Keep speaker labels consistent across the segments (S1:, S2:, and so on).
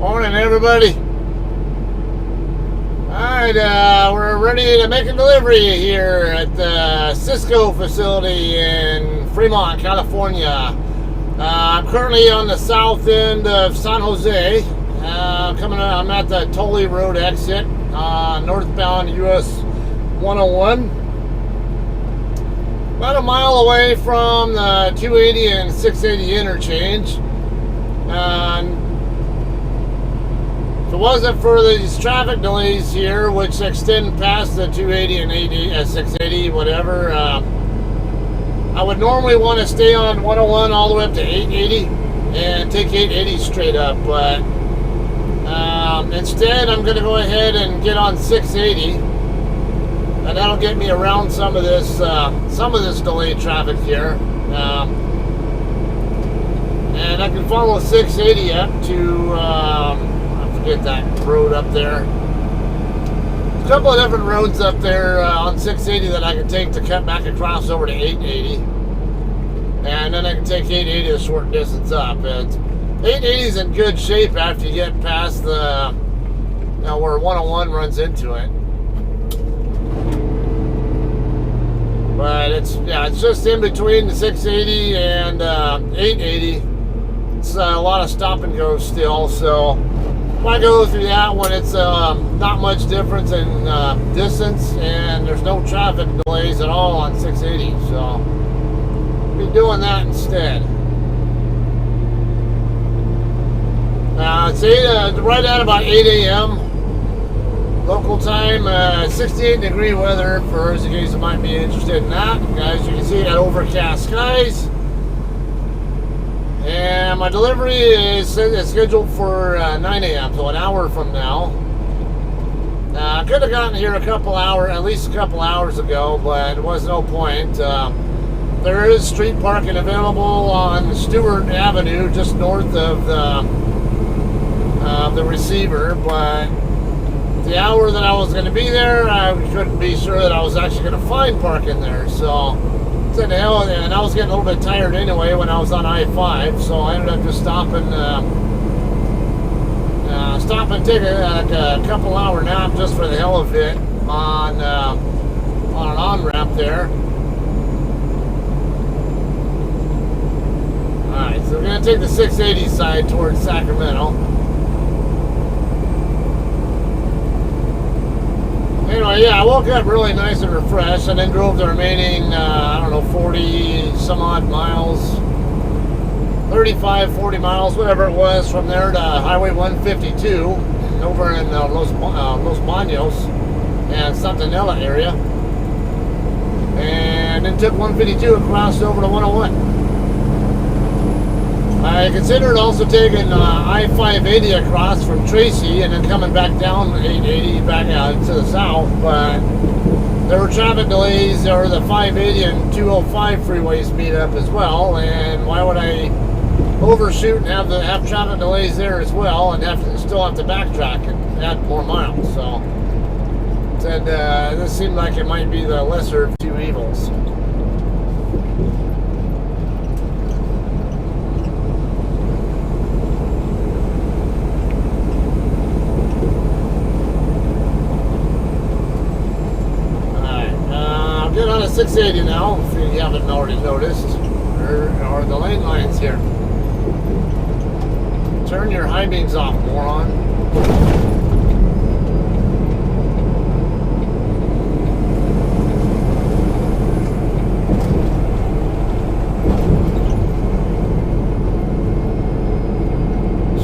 S1: Morning, everybody. Alright, we're ready to make a delivery here at the Sysco facility in Fremont, California. I'm currently on the south end of San Jose. I'm at the Tully Road exit, northbound US 101. About a mile away from the 280 and 680 interchange. If it wasn't for these traffic delays here, which extend past the 280 and 680, whatever, I would normally want to stay on 101 all the way up to 880 and take 880 straight up, but instead I'm going to go ahead and get on 680, and that'll get me around some of this delayed traffic here, and I can follow 680 up to get that road up there. A couple of different roads up there on 680 that I can take to cut back across over to 880, and then I can take 880 a short distance up. 880 is in good shape after you get past the where 101 runs into it, but it's just in between the 680 and 880. It's a lot of stop and go still, so if I go through that one, it's not much difference in distance, and there's no traffic delays at all on 680, so I'll be doing that instead. It's right at about 8 a.m. local time, 68 degree weather for those of you who might be interested in that. As you can see, got overcast skies. And my delivery is scheduled for 9 a.m., so an hour from now. I could have gotten here at least a couple hours ago, but there was no point. There is street parking available on Stewart Avenue, just north of the receiver, but the hour that I was going to be there, I couldn't be sure that I was actually going to find parking there, so to the hell, and I was getting a little bit tired anyway when I was on I-5, so I ended up just stopping and take a couple hour nap just for the hell of it on an on-ramp there. Alright, so we're going to take the 680 side towards Sacramento. Anyway, yeah, I woke up really nice and refreshed, and then drove the remaining, 40 some odd miles, 35, 40 miles, whatever it was, from there to Highway 152 over in Los Banos and Santanella area, and then took 152 across over to 101. I considered also taking I-580 across from Tracy and then coming back down 880 back out to the south, but there were traffic delays, or the 580 and 205 freeways meet up as well, and why would I overshoot and have traffic delays there as well and still have to backtrack and add more miles? So said this seemed like it might be the lesser of two evils. Get on a 680 now, if you haven't already noticed. There are the lane lines here. Turn your high beams off, moron.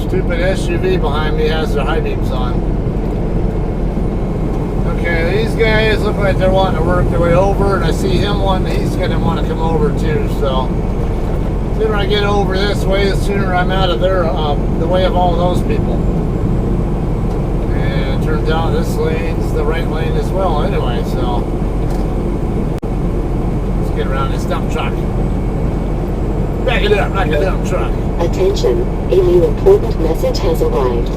S1: Stupid SUV behind me has their high beams on. Okay, these guys look like they're wanting to work their way over, and I see him he's going to want to come over too, so the sooner I get over this way, the sooner I'm out of the way of all those people. And it turns out this lane's the right lane as well anyway, so let's get around this dump truck. Back it up like a dump truck.
S2: Attention, a new important message has arrived.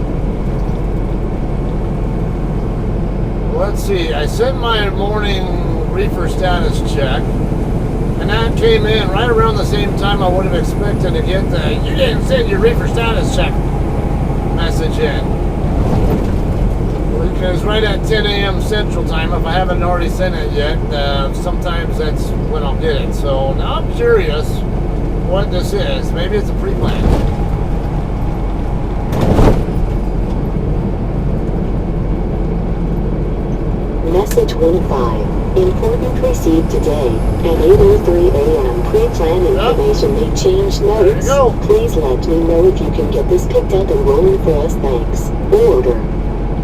S1: Let's see, I sent my morning reefer status check, and that came in right around the same time I would have expected to get the, you didn't send your reefer status check. message in. Because right at 10 a.m. Central Time, if I haven't already sent it yet, sometimes that's when I'll get it. So now I'm curious what this is. Maybe it's a pre-plan.
S2: Message 15. Important received today at 8:03 a.m. Pre-plan information may change notes.
S1: There you go.
S2: Please let me know if you can get this picked up and rolling for us. Thanks. Order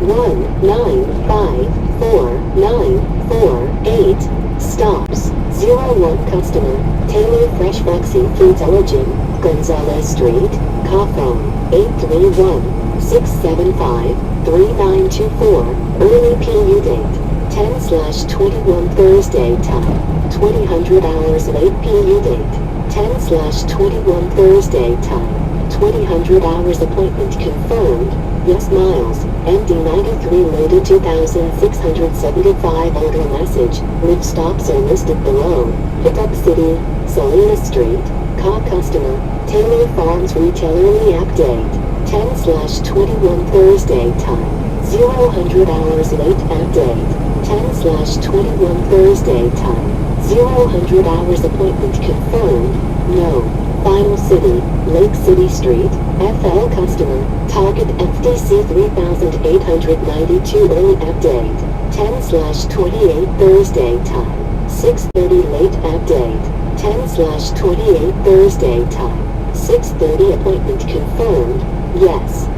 S2: 1954948. Stops 01 customer Taylor Fresh Foxy Foods Origin Gonzalez Street. Call phone 831-675-3924. Early PU date 10/21 Thursday time 2000 hours. Late PU date 10/21 Thursday time 2000 hours. Appointment confirmed. Yes, Miles. MD93 loaded 2,675. Order message. Lift stops are listed below. Pickup city, Salinas Street. Call customer, Taylor Farms Retailer update. 10/21 Thursday time. 0 hours. Late update. 10/21 Thursday time. 0 hours. Appointment confirmed. No. Final city, Lake City Street, FL customer, target FDC 3892. Early update, 10/28 Thursday time, 6:30. Late update, 10/28 Thursday time, 6:30. Appointment confirmed. Yes.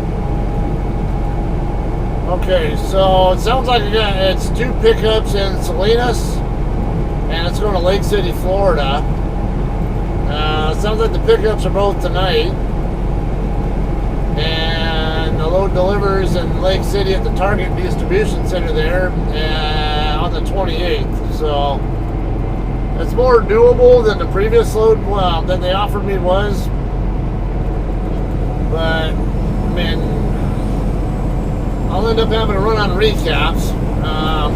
S1: Okay, so it sounds like it's 2 pickups in Salinas, and it's going to Lake City, Florida. Sounds like the pickups are both tonight, and the load delivers in Lake City at the Target Distribution Center there on the 28th. So it's more doable than the previous load that they offered me was. But I mean, I'll end up having to run on recaps,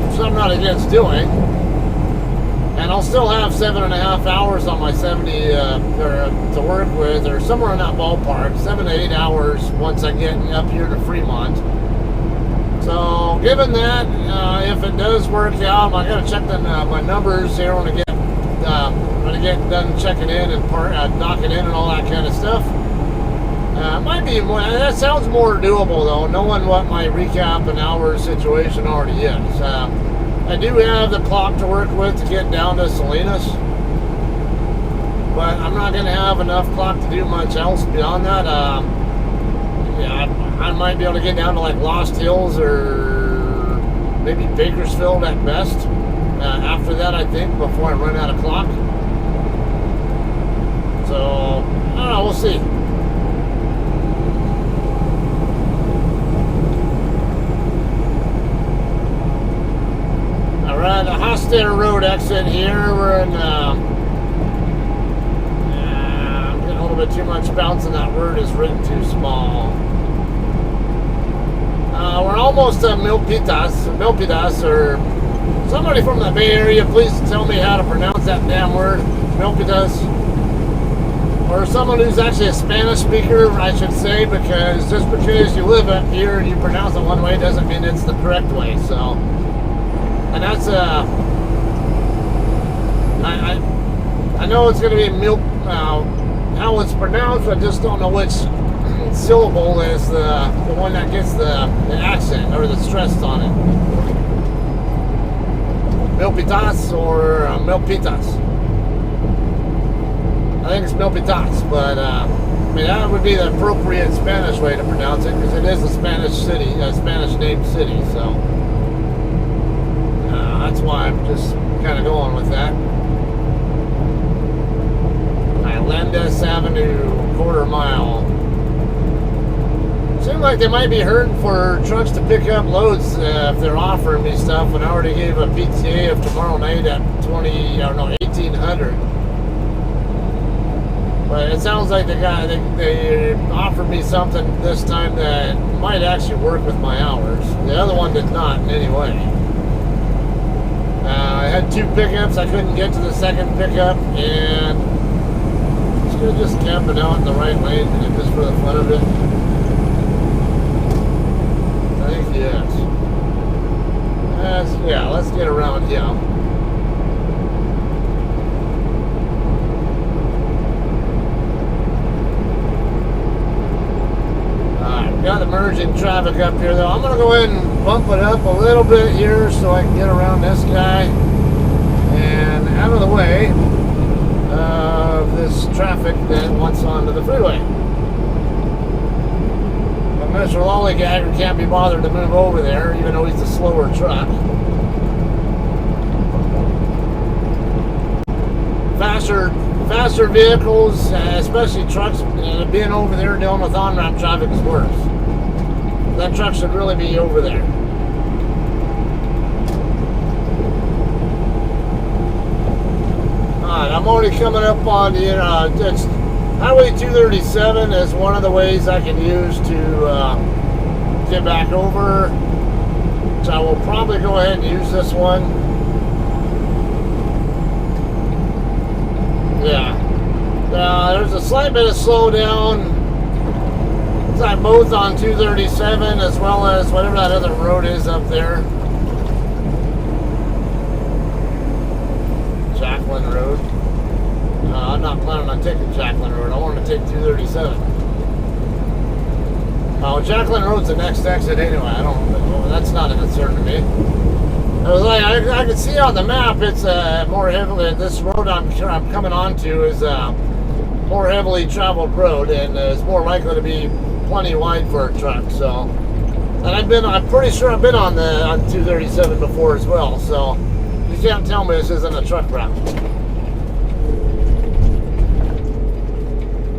S1: which I'm not against doing. And I'll still have 7.5 hours on my 70 to work with, or somewhere in that ballpark, 7 to 8 hours once I get up here to Fremont. So, given that, if it does work out, I gotta check my numbers here when I get done checking in and docking in and all that kind of stuff. Might be more. That sounds more doable though, knowing what my recap and hours situation already is. I do have the clock to work with to get down to Salinas, but I'm not going to have enough clock to do much else beyond that. Yeah, I might be able to get down to like Lost Hills or maybe Bakersfield at best. After that, I think, before I run out of clock. So, I don't know, we'll see. We're at the Hostler Road exit here. We're in, I'm getting a little bit too much bounce, and that word is written too small. We're almost at Milpitas, or somebody from the Bay Area, please tell me how to pronounce that damn word, Milpitas. Or someone who's actually a Spanish speaker, I should say, because just because you live up here and you pronounce it one way doesn't mean it's the correct way, so. And that's I know it's going to be how it's pronounced. I just don't know which syllable is the one that gets the accent or the stress on it. Milpitas or Milpitas. I think it's Milpitas, but I mean that would be the appropriate Spanish way to pronounce it because it is a Spanish city, a Spanish named city, so. That's why I'm just kind of going with that. Islandes Avenue, quarter mile. Seems like they might be hurting for trucks to pick up loads if they're offering me stuff. And I already gave a PTA of tomorrow night at 1800. But it sounds like they offered me something this time that might actually work with my hours. The other one did not in any way. I had 2 pickups. I couldn't get to the second pickup, and just camping out in the right lane just for the fun of it. get around here. Alright, got the merging traffic up here though. I'm going to go ahead and bump it up a little bit here so I can get around this guy and out of the way of this traffic that wants onto the freeway. But Mr. Lollygagger can't be bothered to move over there, even though he's a slower truck. Faster vehicles, especially trucks, being over there dealing with on-ramp traffic is worse. That truck should really be over there. Alright, I'm already coming up on the, it's Highway 237 is one of the ways I can use to get back over. So I will probably go ahead and use this one. Yeah. There's a slight bit of slowdown. It's like both on 237 as well as whatever that other road is up there. Jacqueline Road. I'm not planning on taking Jacqueline Road. I want to take 237. Oh, Jacqueline Road's the next exit anyway. I don't. That's not a concern to me. I was like, I can see on the map it's more heavily. This road I'm coming onto is more heavily traveled road and is more likely to be plenty wide for a truck. So, and I'm pretty sure I've been on 237 before as well. So, you can't tell me this isn't a truck route.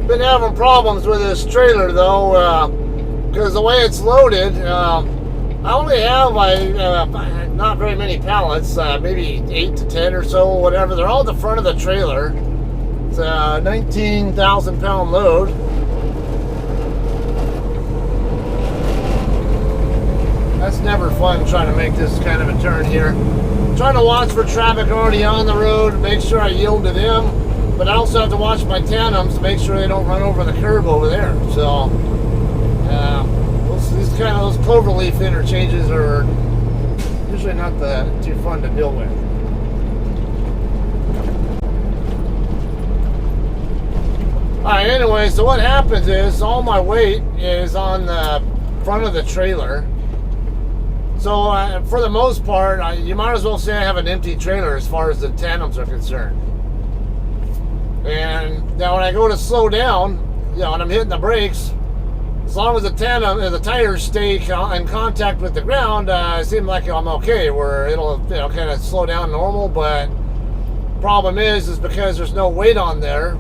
S1: Been having problems with this trailer though, because the way it's loaded, I only have not very many pallets, maybe 8 to 10 or so, whatever. They're all at the front of the trailer. It's a 19,000 pound load. That's never fun trying to make this kind of a turn here. Trying to watch for traffic already on the road, make sure I yield to them. But I also have to watch my tandems to make sure they don't run over the curb over there. So, those cloverleaf interchanges are usually not too fun to deal with. Alright, anyway, so what happens is all my weight is on the front of the trailer. So, for the most part, you might as well say I have an empty trailer as far as the tandems are concerned. And now when I go to slow down, you know, and I'm hitting the brakes, as long as the tires stay in contact with the ground, it seems like I'm okay, where it'll, you know, kind of slow down normal. But problem is because there's no weight on there,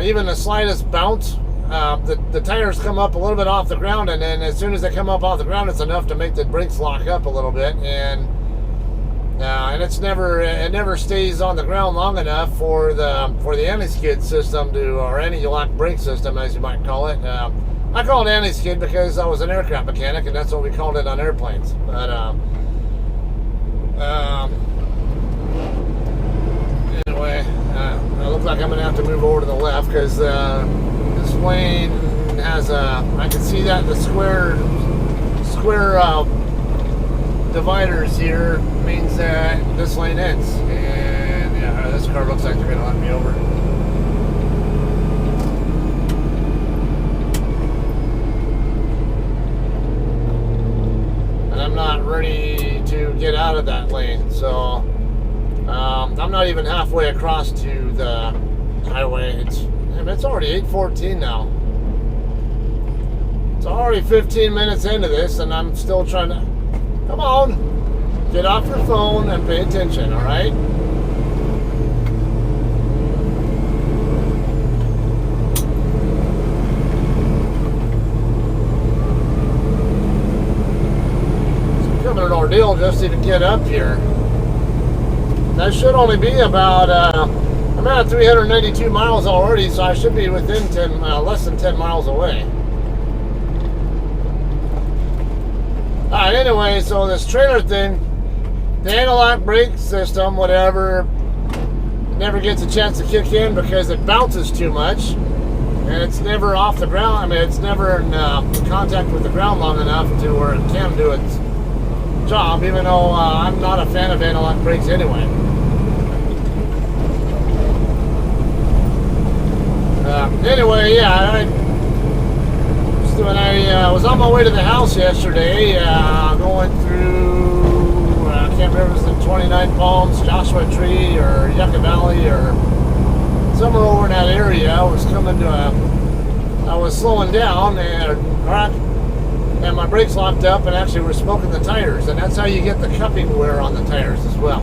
S1: even the slightest bounce, the tires come up a little bit off the ground, and then as soon as they come up off the ground, it's enough to make the brakes lock up a little bit, and it never stays on the ground long enough for the anti-skid system or anti-lock brake system, as you might call it. I call it anti-skid because I was an aircraft mechanic, and that's what we called it on airplanes. But anyway, it looks like I'm gonna have to move over to the left because this lane has I can see that the square dividers here means that this lane ends, and yeah, this car looks like they're gonna let me over. And I'm not ready to get out of that lane, so I'm not even halfway across to the highway. It's already 8:14 now. It's already 15 minutes into this, and I'm still trying to. Come on, get off your phone and pay attention, all right? It's becoming an ordeal just to even get up here. That should only be about, I'm at 392 miles already, so I should be within less than 10 miles away. Alright, anyway, so this trailer thing, the anti-lock brake system, whatever, never gets a chance to kick in because it bounces too much, and it's never off the ground. I mean, it's never in contact with the ground long enough to where it can do its job, even though I'm not a fan of analog brakes anyway. Anyway, yeah, when I was on my way to the house yesterday, going through, I can't remember if it was the 29 Palms, Joshua Tree, or Yucca Valley, or somewhere over in that area. I was coming to I was slowing down, and my brakes locked up, and actually were smoking the tires, and that's how you get the cupping wear on the tires as well.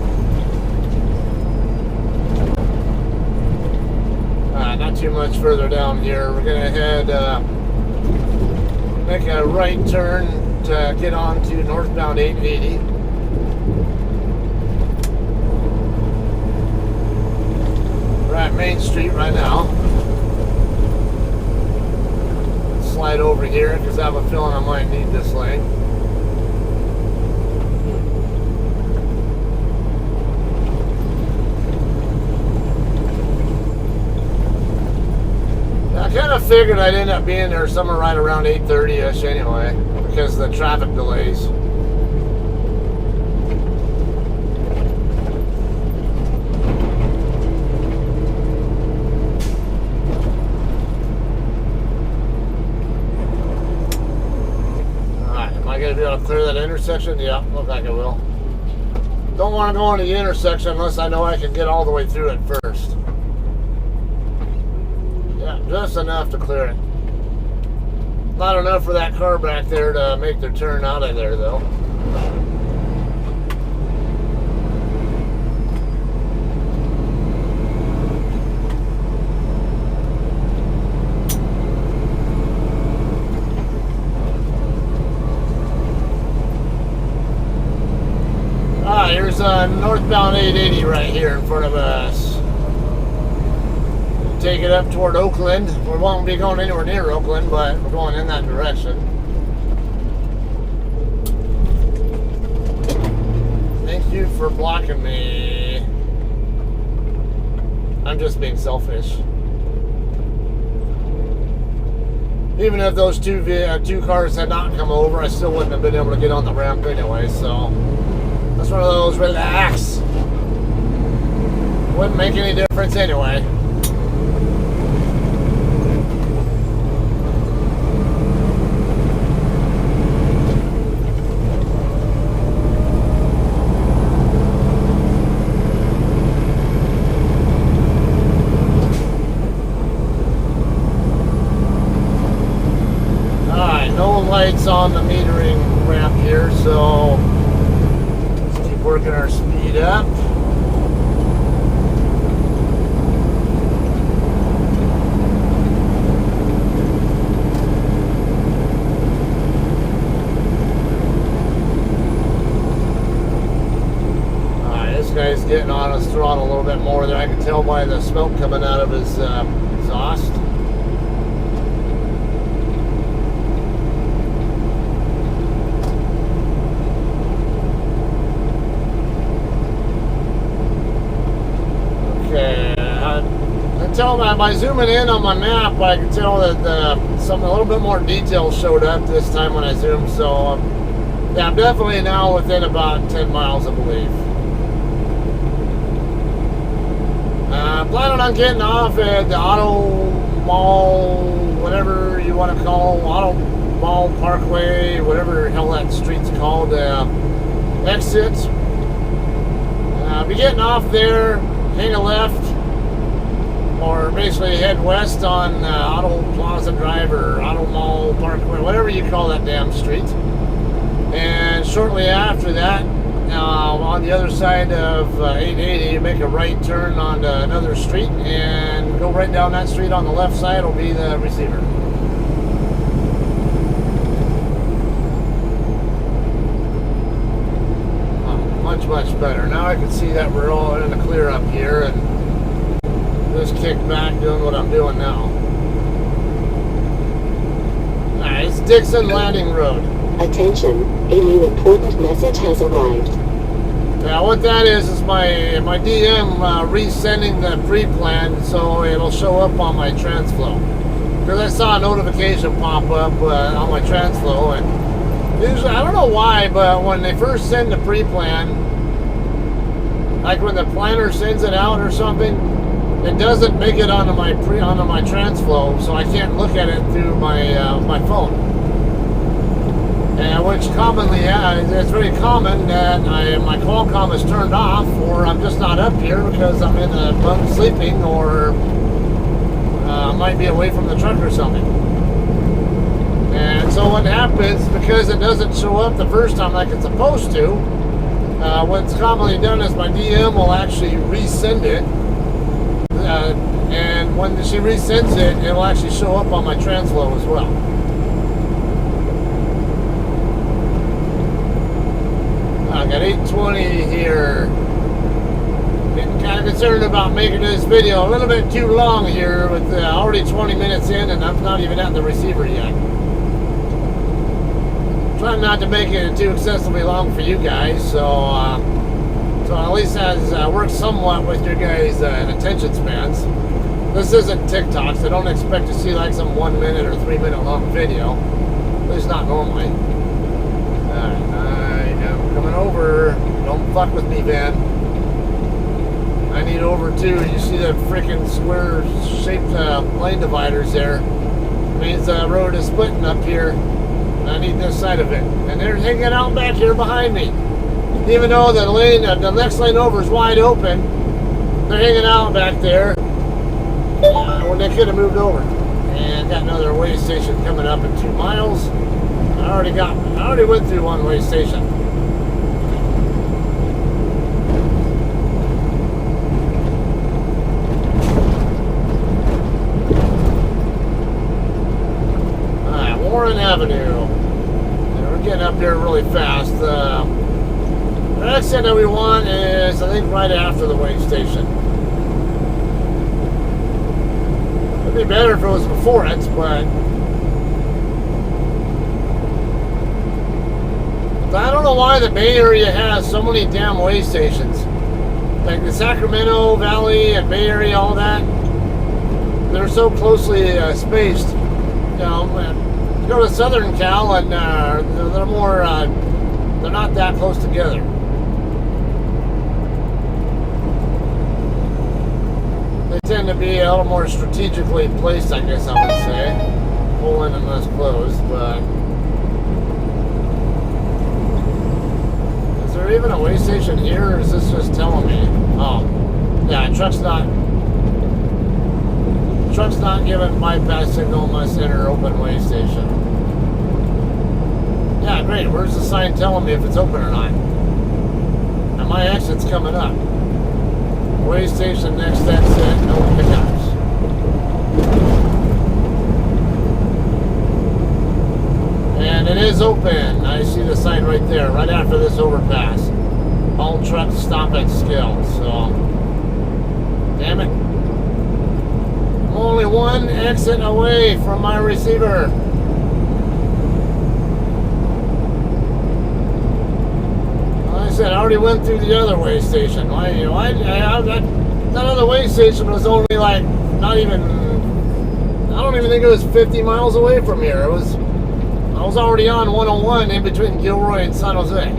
S1: Not too much further down here. We're gonna head, make a right turn to get on to northbound 880. We're at Main Street right now. Slide over here because I have a feeling I might need this lane. I kind of figured I'd end up being there somewhere right around 8:30ish anyway, because of the traffic delays. Alright, am I going to be able to clear that intersection? Yeah, look like I will. Don't want to go into the intersection unless I know I can get all the way through it first. Just enough to clear it. Not enough for that car back there to make their turn out of there, though. Here's northbound 880 right here in front of us. Take it up toward Oakland. We won't be going anywhere near Oakland, but we're going in that direction. Thank you for blocking me. I'm just being selfish. Even if those two cars had not come over, I still wouldn't have been able to get on the ramp anyway, so that's one of those relax. Wouldn't make any difference anyway. Lights on the metering ramp here, so let's keep working our speed up. Alright, this guy's getting on his throttle a little bit more there. I can tell by the smoke coming out of his exhaust. By zooming in on my map, I can tell that a little bit more detail showed up this time when I zoomed. So yeah, I'm definitely now within about 10 miles, I believe. Planning on getting off at the Auto Mall, whatever you want to call, Auto Mall Parkway, whatever the hell that street's called, exit. I'll be getting off there, hang a left, or basically head west on Auto Plaza Drive or Auto Mall Parkway, whatever you call that damn street. And shortly after that, on the other side of 880, you make a right turn onto another street and go right down that street. On the left side will be the receiver. Much better. Now I can see that we're all in the clear up here, and just kick back doing what I'm doing now. Alright, it's Dixon Landing Road.
S2: Attention, a new important message has arrived.
S1: Now what that is my DM resending the pre-plan so it'll show up on my TransFlow. Because I saw a notification pop up on my TransFlow, and Usually, I don't know why, but when they first send the pre-plan, like when the planner sends it out or something, it doesn't make it onto my TransFlow, so I can't look at it through my phone. And which commonly, it's very common that my Qualcomm is turned off, or I'm just not up here because I'm in the bunk sleeping, or might be away from the truck or something. And so what happens, because it doesn't show up the first time like it's supposed to, what's commonly done is my DM will actually resend it. And when she resends it, it will actually show up on my TransFlow as well. I got 8:20 here. Getting kind of concerned about making this video a little bit too long here with already 20 minutes in and I'm not even at the receiver yet. Trying not to make it too excessively long for you guys, so at least has worked somewhat with your guys' attention spans. This isn't TikTok, so don't expect to see like some 1 minute or 3 minute long video. At least not normally. Alright, I am coming over. Don't fuck with me, Van. I need over too. You see the freaking square shaped lane dividers there. It means the road is splitting up here. I need this side of it. And they're hanging out back here behind me. Even though the lane, the next lane over is wide open, they're hanging out back there when they could have moved over. And got another way station coming up in 2 miles. I already went through one way station. Alright, Warren Avenue. And we're getting up there really fast. The exit that we want is, I think, right after the weigh station. It'd be better if it was before it, but I don't know why the Bay Area has so many damn weigh stations. Like the Sacramento Valley and Bay Area, all that. They're so closely spaced. You know, go to Southern Cal and they're more, they're not that close together. They tend to be a little more strategically placed, I guess I would say. Pull in and less close, but is there even a weigh station here, or is this just telling me? Oh, yeah, truck's not giving bypass signal unless enter open weigh station. Yeah, great. Where's the sign telling me if it's open or not? And my exit's coming up. Weigh station, next exit, no pickups. And it is open. I see the sign right there, right after this overpass. All trucks stop at Skill, so damn it. I'm only one exit away from my receiver. I already went through the other weigh station. That other weigh station was only like not even. I don't even think it was 50 miles away from here. I was already on 101 in between Gilroy and San Jose.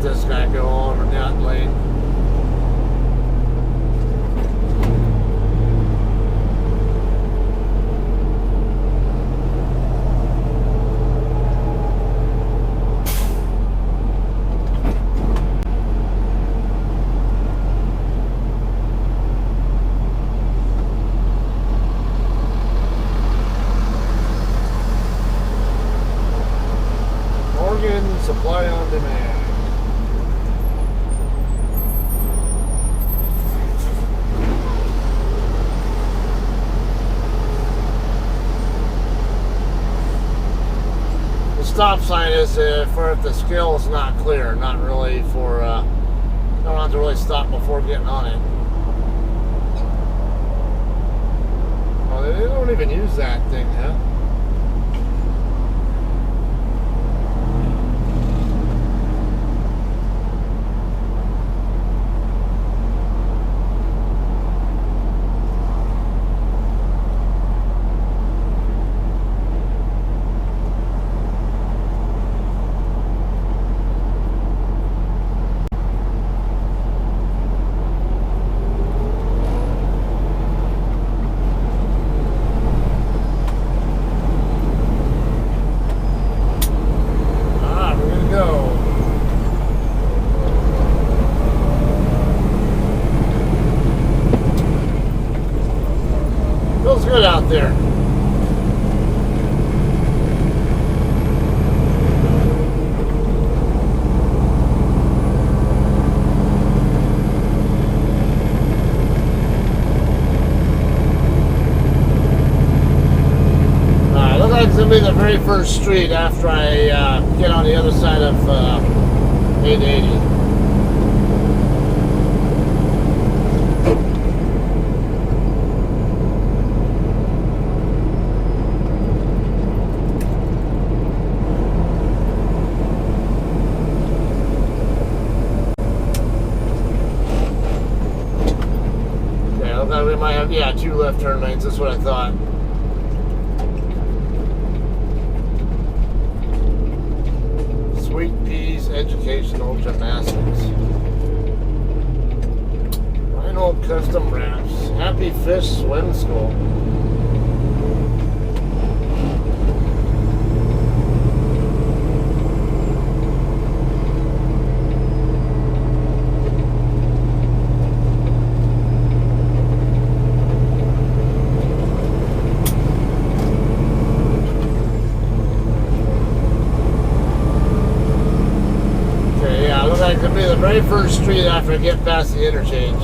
S1: This guy go over that lane. Morgan Supply on Demand. stop sign is for if the scale is not clear, not really for, don't have to really stop before getting on it. Oh, they don't even use that thing, huh? Feels good out there. Looks like it's going to be the very first street after I get on the other side of 880. We might have, yeah, 2 left turn lanes. That's what I thought. Sweet Peas Educational Gymnastics. Rhino Custom Wraps. Happy Fish Swim School. It could be the very first street after I get past the interchange.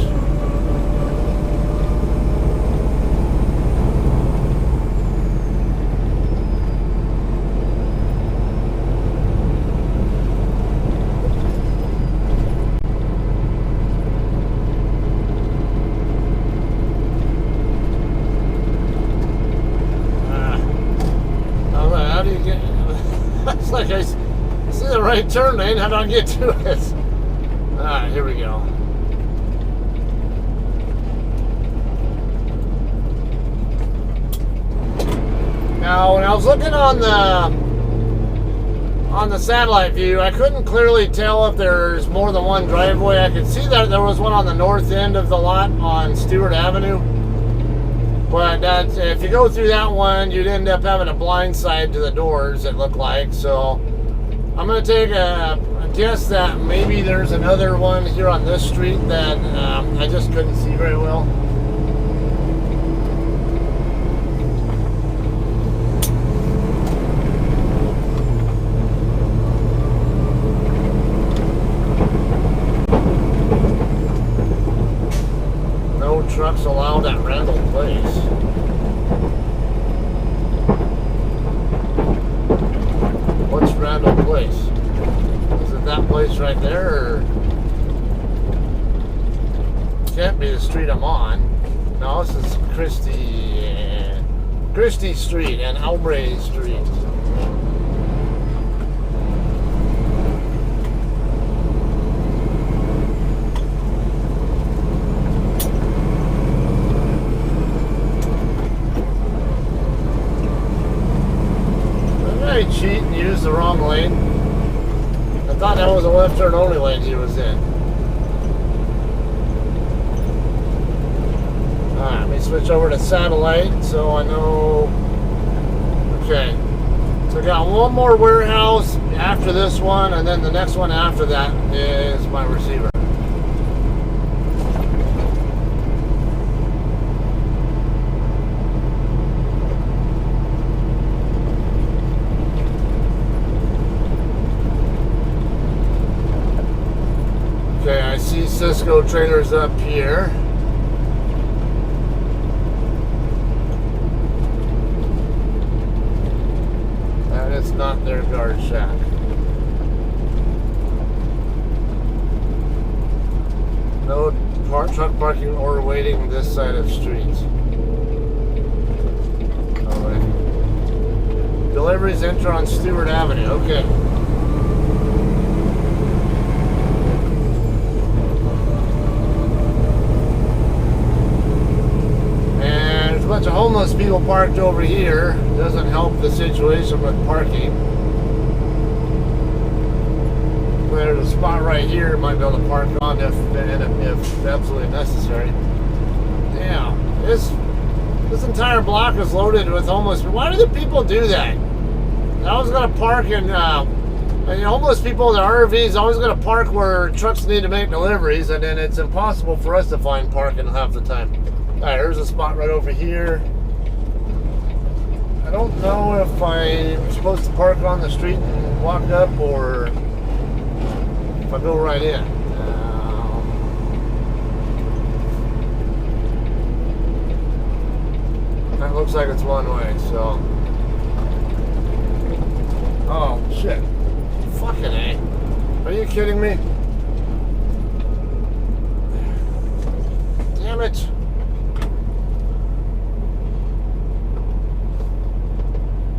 S1: How do you get? It's like I see the right turn lane. How do I get to it? Alright, here we go. Now, when I was looking on the satellite view, I couldn't clearly tell if there's more than one driveway. I could see that there was one on the north end of the lot on Stewart Avenue. But that's, if you go through that one, you'd end up having a blind side to the doors, it looked like. So I'm going to take a guess that maybe there's another one here on this street that I just couldn't see very well. No trucks allowed at Randall Place. What's Randall Place? Is it that place right there, or can't be the street I'm on? No, this is Christie Street and Albray Street. Did I cheat and use the wrong lane? I thought that was a left turn only lane he was in. Alright, let me switch over to satellite so I know. Okay. So I got one more warehouse after this one, and then the next one after that is my receiver. Okay, I see Sysco trailers up here. That is not their guard shack. No truck parking or waiting this side of streets. Alright. Deliveries enter on Stewart Avenue. Okay. And there's a bunch of homeless people parked over here. Doesn't help the situation with parking. There's a spot right here might be able to park on if absolutely necessary. Damn, this entire block is loaded with homeless. Why do the people do that? They're always gonna park in homeless people, the RVs always gonna park where trucks need to make deliveries, and then it's impossible for us to find parking half the time. Alright, there's a spot right over here. I don't know if I'm supposed to park on the street and walk up, or if I go right in. That looks like it's one way, so. Oh, shit. Fucking A. Are you kidding me? Damn it.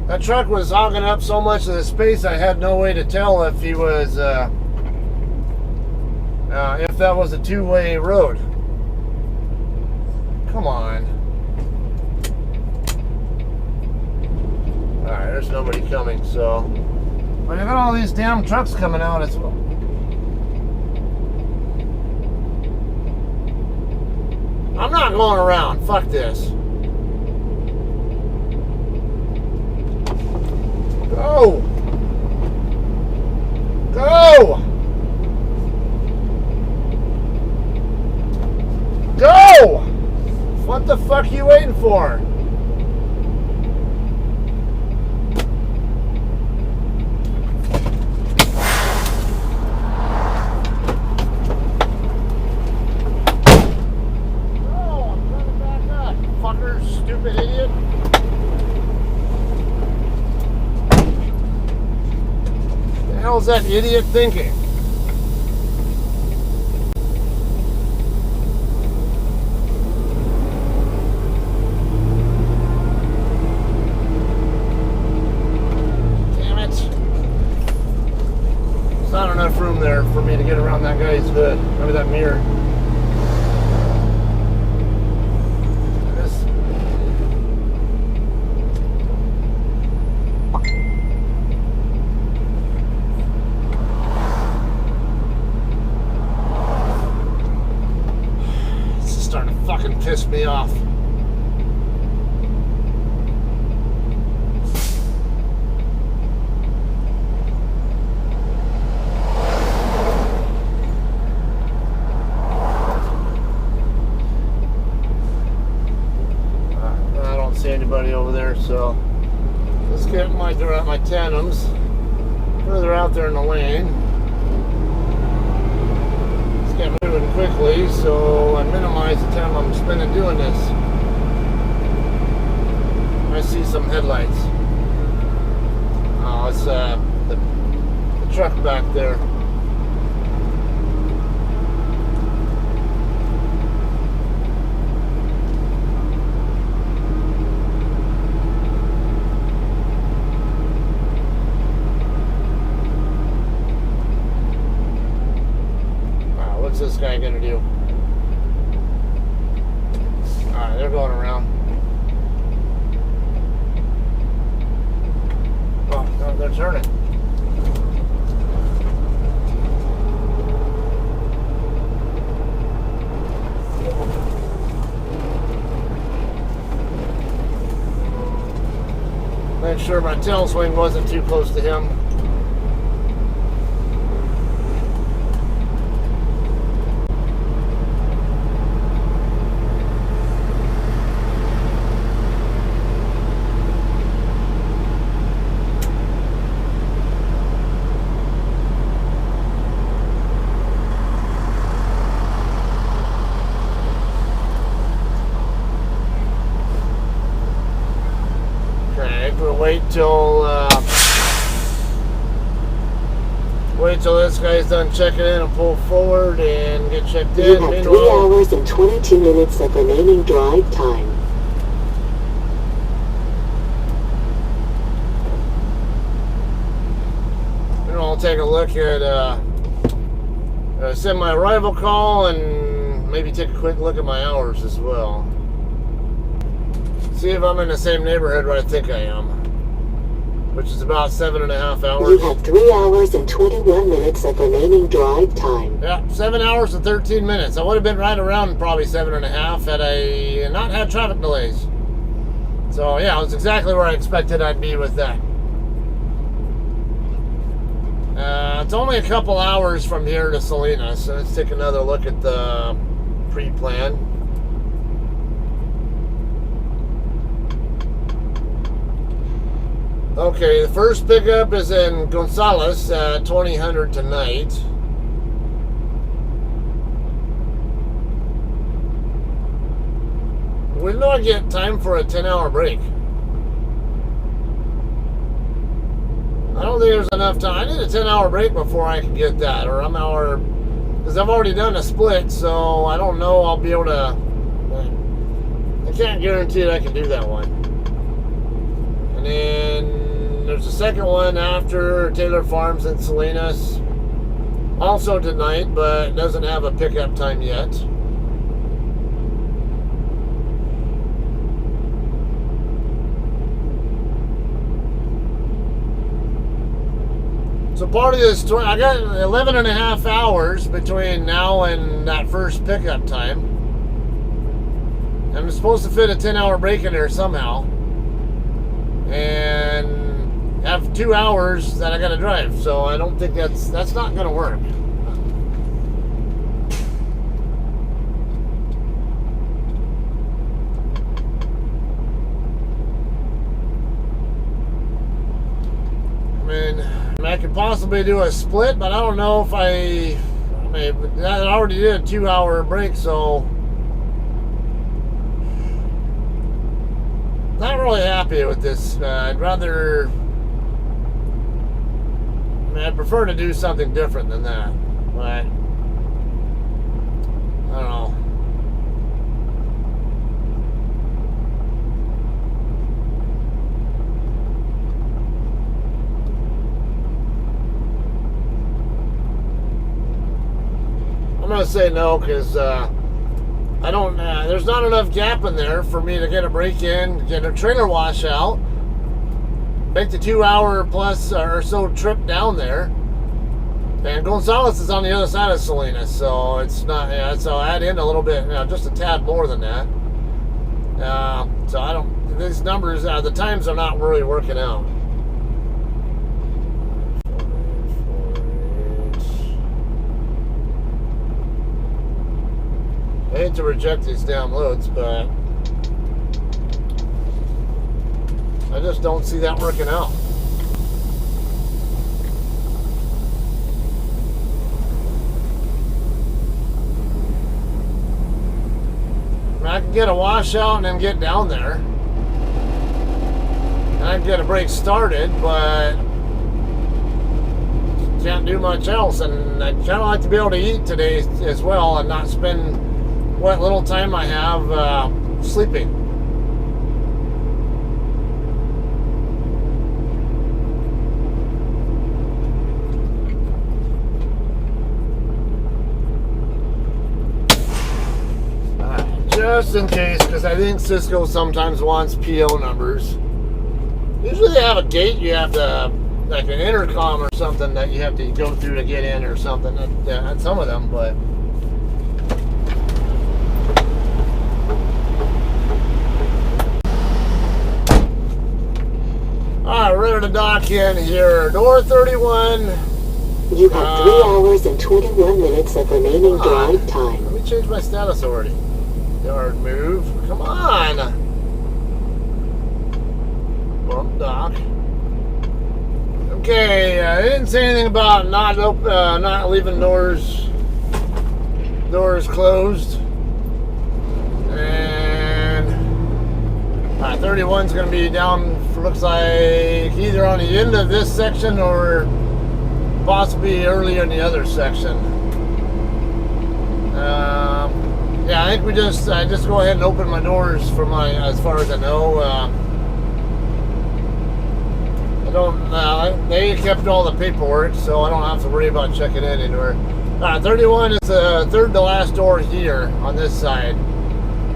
S1: That truck was hogging up so much of the space I had no way to tell if he was, if that was a two-way road. Come on. Alright, there's nobody coming, so. But I got all these damn trucks coming out as well. I'm not going around. Fuck this. Go! Go! Go! What the fuck are you waiting for? Stupid idiot. What the hell's that idiot thinking? Damn it. There's not enough room there for me to get around that guy's hood. Remember that mirror? Pissed me off. I don't see anybody over there, so let's get my tandems further out there in the lane. Get moving quickly so I minimize the time I'm spending doing this. I see some headlights. Oh, it's the truck back there. What's this guy gonna do? Alright, they're going around. Oh, no, they're turning. Make sure my tail swing wasn't too close to him. Wait till Wait till this guy's done checking in and pull forward and get checked
S2: You
S1: in.
S2: have 3
S1: Meanwhile,
S2: hours and 22 minutes of remaining drive time.
S1: I'll take a look at send my arrival call and maybe take a quick look at my hours as well. See if I'm in the same neighborhood where I think I am, which is about 7.5 hours.
S2: You have 3 hours and 21 minutes of remaining drive time.
S1: Yeah, 7 hours and 13 minutes. I would have been right around probably 7.5 had I not had traffic delays. So yeah, it was exactly where I expected I'd be with that. It's only a couple hours from here to Salinas, so let's take another look at the pre-plan. Okay, the first pickup is in Gonzales at 2000 tonight. When do I get time for a 10-hour break? I don't think there's enough time. I need a 10-hour break before I can get that, or I'm hour, because I've already done a split, so I don't know I'll be able to. I can't guarantee that I can do that one. And then there's a second one after Taylor Farms in Salinas, also tonight, but doesn't have a pickup time yet. So part of this, I got 11.5 hours between now and that first pickup time. I'm supposed to fit a 10-hour break in there somehow. And have 2 hours that I gotta drive. So I don't think that's not gonna work. I could possibly do a split, but I don't know if I already did a 2-hour break, so not really happy with this. I'd rather, I'd prefer to do something different than that, but I don't know. I'm gonna say no because I don't. There's not enough gap in there for me to get a break in, get a trailer washout, make the 2-hour plus or so trip down there. And Gonzales is on the other side of Salinas, so it's not. Yeah, so add in a little bit, just a tad more than that. So I don't. These numbers, the times are not really working out. I hate to reject these downloads, but I just don't see that working out. I can get a washout and then get down there. And I can get a break started, but can't do much else. And I'd kind of like to be able to eat today as well and not spend what little time I have sleeping. Just in case, because I think Sysco sometimes wants PO numbers. Usually they have a gate you have to, like an intercom or something that you have to go through to get in or something. At some of them, but. Alright, ready to dock in here. Door 31.
S2: You have 3 hours and 21 minutes of remaining drive time.
S1: Let me change my status already. Yard move. Come on. Bump dock. Okay, I didn't say anything about not leaving doors closed. And 31's going to be down, looks like either on the end of this section or possibly earlier in the other section. Yeah, I think I just go ahead and open my doors for as far as I know. I don't. They kept all the paperwork, so I don't have to worry about checking in anywhere. 31 is the third to last door here on this side.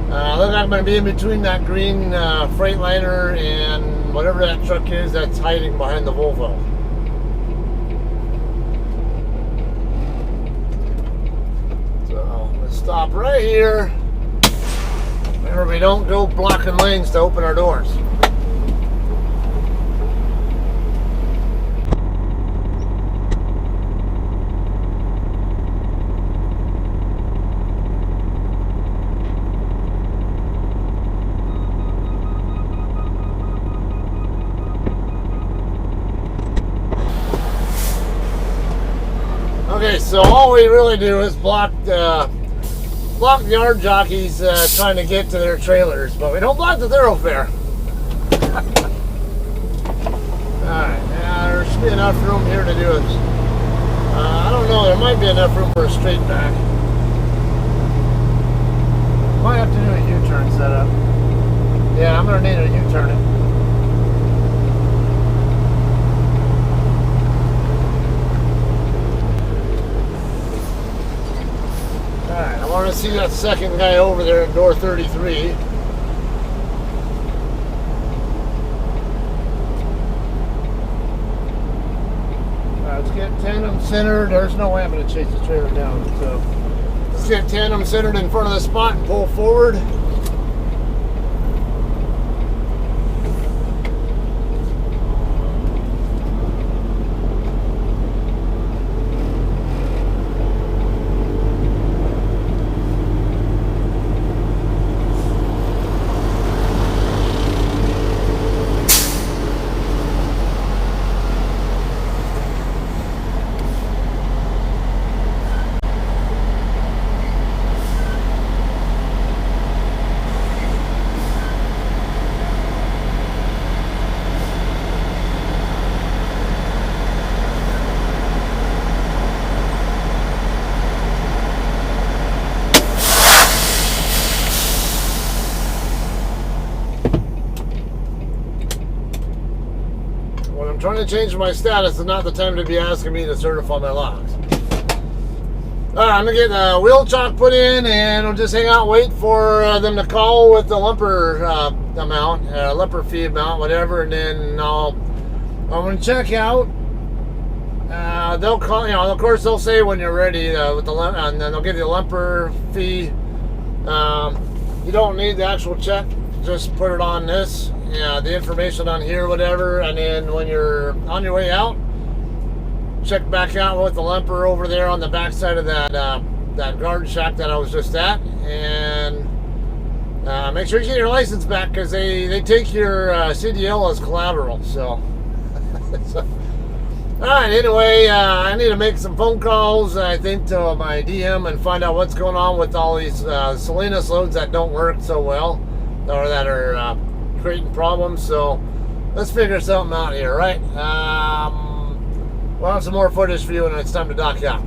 S1: Look, I'm going to be in between that green Freightliner and whatever that truck is that's hiding behind the Volvo. So let's stop right here. Remember, we don't go blocking lanes to open our doors. Okay, so all we really do is block the yard jockeys trying to get to their trailers, but we don't block the thoroughfare. Alright, yeah, there should be enough room here to do it. I don't know, there might be enough room for a straight back. Might have to do a U-turn setup. Yeah, I'm going to need a U-turn it. Alright, I want to see that second guy over there at door 33. Alright, let's get tandem centered. There's no way I'm going to chase the trailer down. So let's get tandem centered in front of the spot and pull forward. Trying to change my status is not the time to be asking me to certify my logs. Alright, I'm going to get the wheel chock put in and we'll just hang out and wait for them to call with the lumper amount, lumper fee amount, whatever, and then I'm going to check out. They'll call, of course they'll say when you're ready with the and then they'll give you a lumper fee. You don't need the actual check, just put it on this. Yeah, the information on here, whatever, and then when you're on your way out, check back out with the lumper over there on the back side of that that garden shack that I was just at, and make sure you get your license back because they take your CDL as collateral. So, all right. Anyway, I need to make some phone calls, I think, to my DM and find out what's going on with all these Salinas loads that don't work so well, or that are creating problems. So let's figure something out here, right? We'll have some more footage for you when it's time to dock out.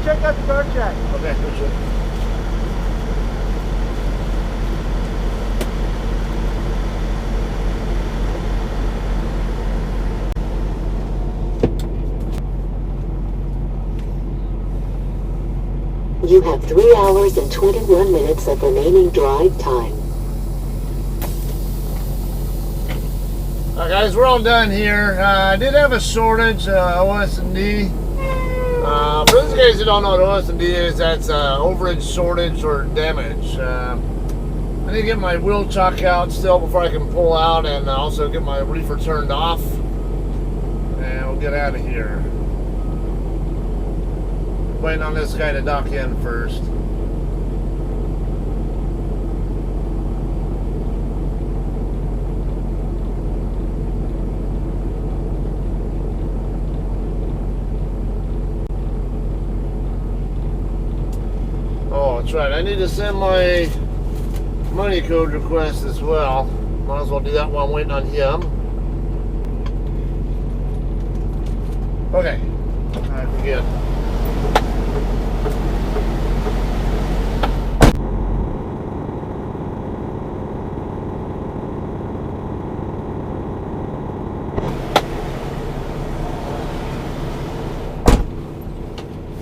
S3: Check out the guard check.
S1: Okay, good shit.
S2: You have 3 hours and 21 minutes of remaining drive time.
S1: Guys, we're all done here. I did have a shortage, OS&D. For those guys who don't know what OS&D is, that's overage, shortage, or damage. I need to get my wheel chock out still before I can pull out, and also get my reefer turned off. And we'll get out of here. Waiting on this guy to dock in first. Oh, that's right. I need to send my money code request as well. Might as well do that while I'm waiting on him. Okay. Alright, we're good.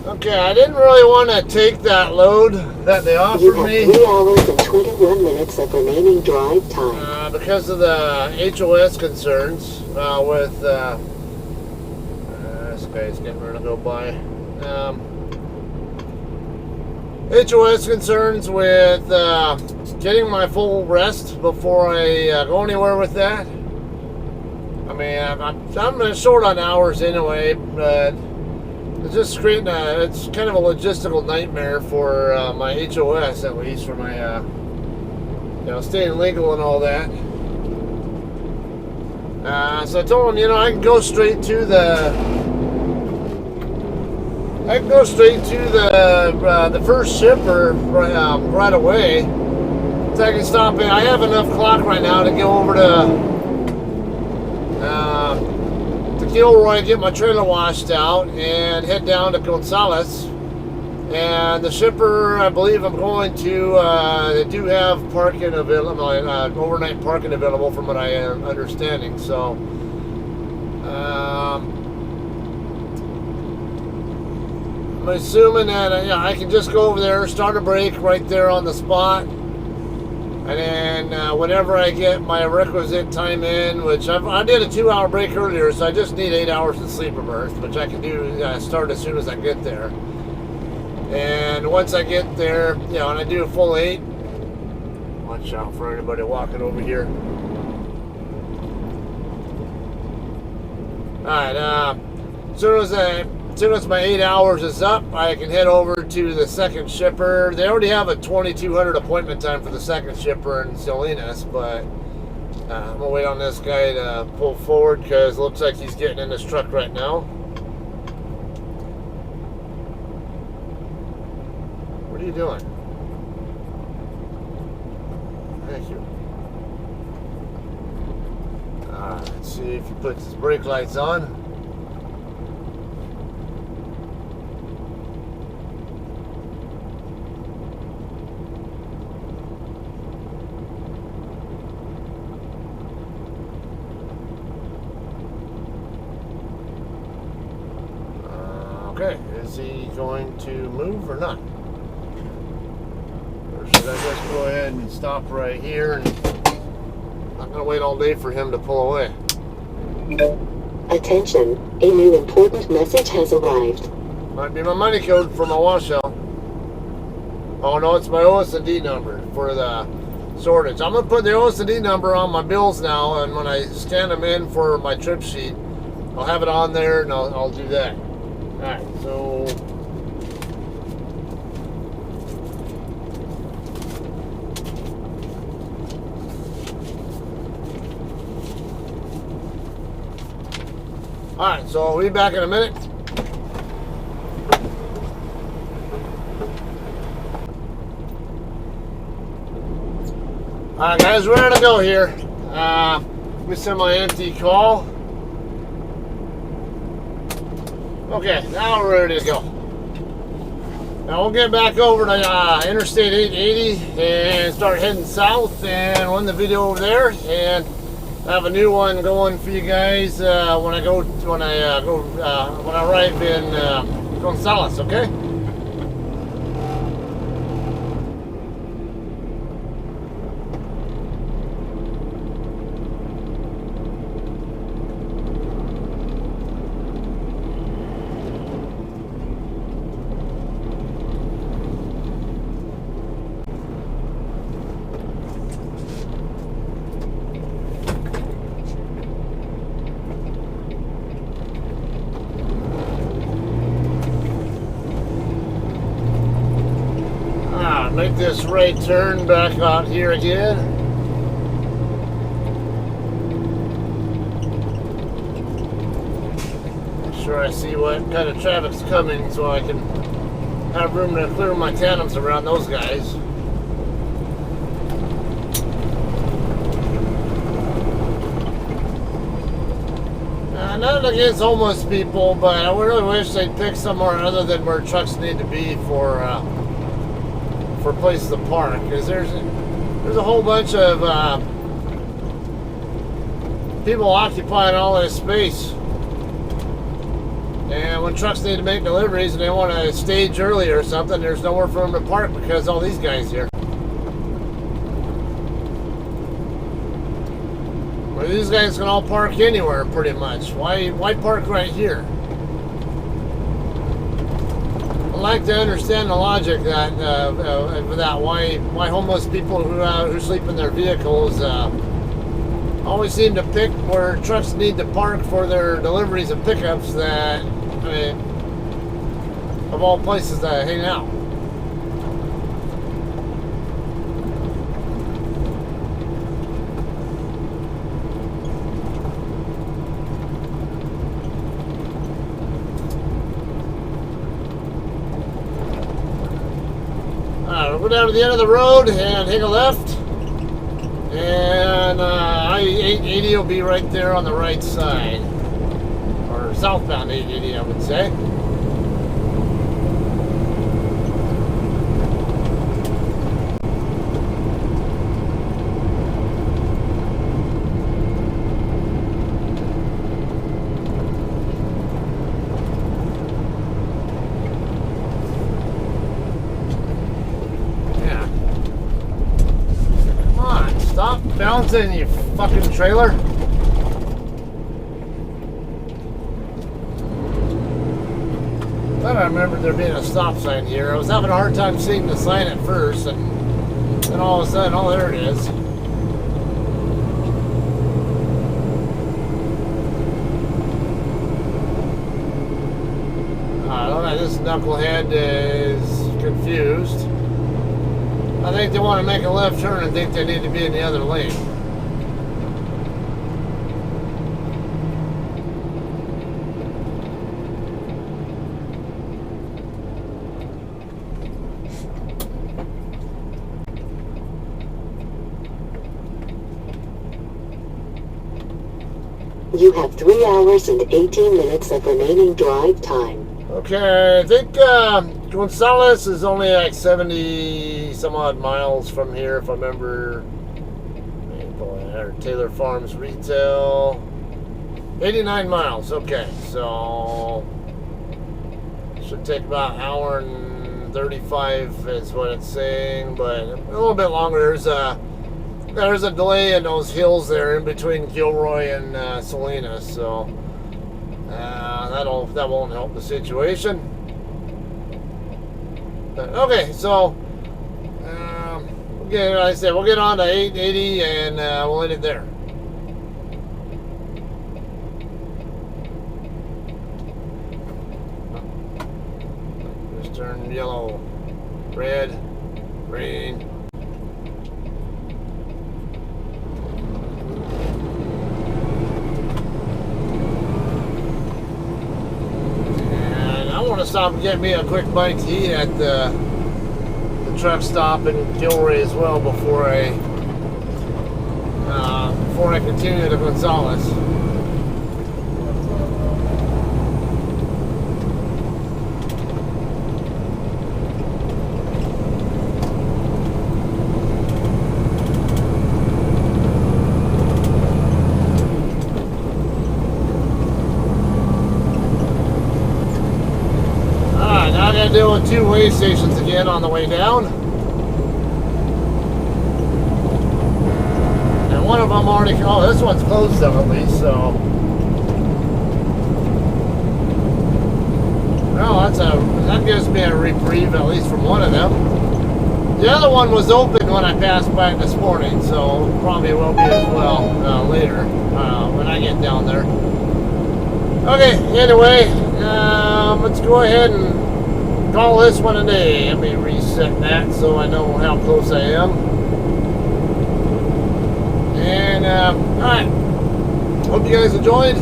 S1: Okay, I didn't really want to take that load that they offered me.
S2: You have 3 hours and 21 minutes of remaining drive time.
S1: Because of the HOS concerns with this guy's getting ready to go by. HOS concerns with getting my full rest before I go anywhere with that. I mean, I'm short on hours anyway, but it's just creating it's kind of a logistical nightmare for my HOS, at least for my, staying legal and all that. So I told him, I can go straight to the first shipper right away. So I can stop in. I have enough clock right now to go over to Gilroy, get my trailer washed out, and head down to Gonzales. And the shipper, I believe I'm going to, they do have parking available, overnight parking available from what I am understanding. So, I'm assuming that I can just go over there, start a break right there on the spot. And then whenever I get my requisite time in, which I did a 2-hour break earlier, so I just need 8 hours of sleeper berth, which I can do, start as soon as I get there. And once I get there, and I do a full 8, watch out for anybody walking over here. Alright, as soon as my 8 hours is up, I can head over to the second shipper. They already have a 2200 appointment time for the second shipper in Salinas, but I'm gonna wait on this guy to pull forward because it looks like he's getting in this truck right now. What are you doing? Thank you. Let's see if he puts his brake lights on. Okay, is he going to move or not? Or should I just go ahead and stop right here and I'm not going to wait all day for him to pull away?
S2: Attention, a new important message has arrived.
S1: Might be my money code for my washout. Oh no, it's my OS&D number for the shortage. I'm going to put the OS&D number on my bills now, and when I scan them in for my trip sheet, I'll have it on there and I'll do that. Alright, so alright, so I'll be back in a minute. Alright guys, we're ready to go here. We semi-empty call. Okay, now we're ready to go. Now we'll get back over to Interstate 880 and start heading south and run the video over there, and have a new one going for you guys when I arrive in Gonzales. Okay. this right turn back out here again. Make sure I see what kind of traffic's coming so I can have room to clear my tandems around those guys. Nothing against homeless people, but I really wish they'd pick somewhere other than where trucks need to be for places to park. Because there's a whole bunch of people occupying all this space, and when trucks need to make deliveries and they want to stage early or something, there's nowhere for them to park because all these guys here. These guys can all park anywhere, pretty much. Why park right here? I'd like to understand the logic that why homeless people who sleep in their vehicles always seem to pick where trucks need to park for their deliveries and pickups. That, I mean, of all places to hang out. We'll go down to the end of the road and take a left, and I-880 will be right there on the right side, or southbound 880 I would say. Stop bouncing, you fucking trailer. Thought I remembered there being a stop sign here. I was having a hard time seeing the sign at first, and then all of a sudden, oh, there it is. Look like this knucklehead is confused. I think they want to make a left turn and think they need to be in the other lane.
S2: You have 3 hours and 18 minutes of remaining drive time.
S1: Okay, I think Gonzales is only like 70 some odd miles from here, if I remember. Or Taylor Farms Retail, 89 miles. Okay, so should take about an hour and 35 is what it's saying, but a little bit longer. There's a delay in those hills there in between Gilroy and Salinas, so that won't help the situation. But, okay, so like I said, we'll get on to 880 and we'll end it there. Just turn yellow, red, green. I want to stop and get me a quick bite to eat at the truck stop in Gilroy as well before I continue to Gonzales. Deal with two weigh stations again on the way down, and one of them already. Oh, this one's closed though, at least. So, well, that gives me a reprieve at least from one of them. The other one was open when I passed by it this morning, so probably will be as well later when I get down there. Okay. Anyway, let's go ahead and call this one a day. Let me reset that so I know how close I am. And, alright. Hope you guys enjoyed.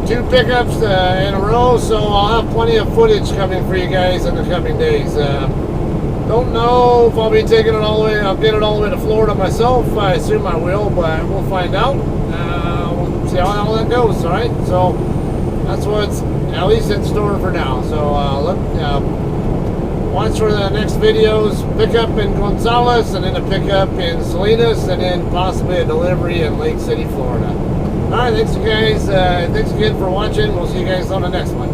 S1: 2 pickups in a row, so I'll have plenty of footage coming for you guys in the coming days. Don't know if I'll be taking it all the way. I'll get it all the way to Florida myself. I assume I will, but we'll find out. We'll see how that goes. All right. So that's what's at least in store for now. So watch for the next videos. Pickup in Gonzales, and then a pickup in Salinas, and then possibly a delivery in Lake City, Florida. All right. Thanks, you guys. Thanks again for watching. We'll see you guys on the next one.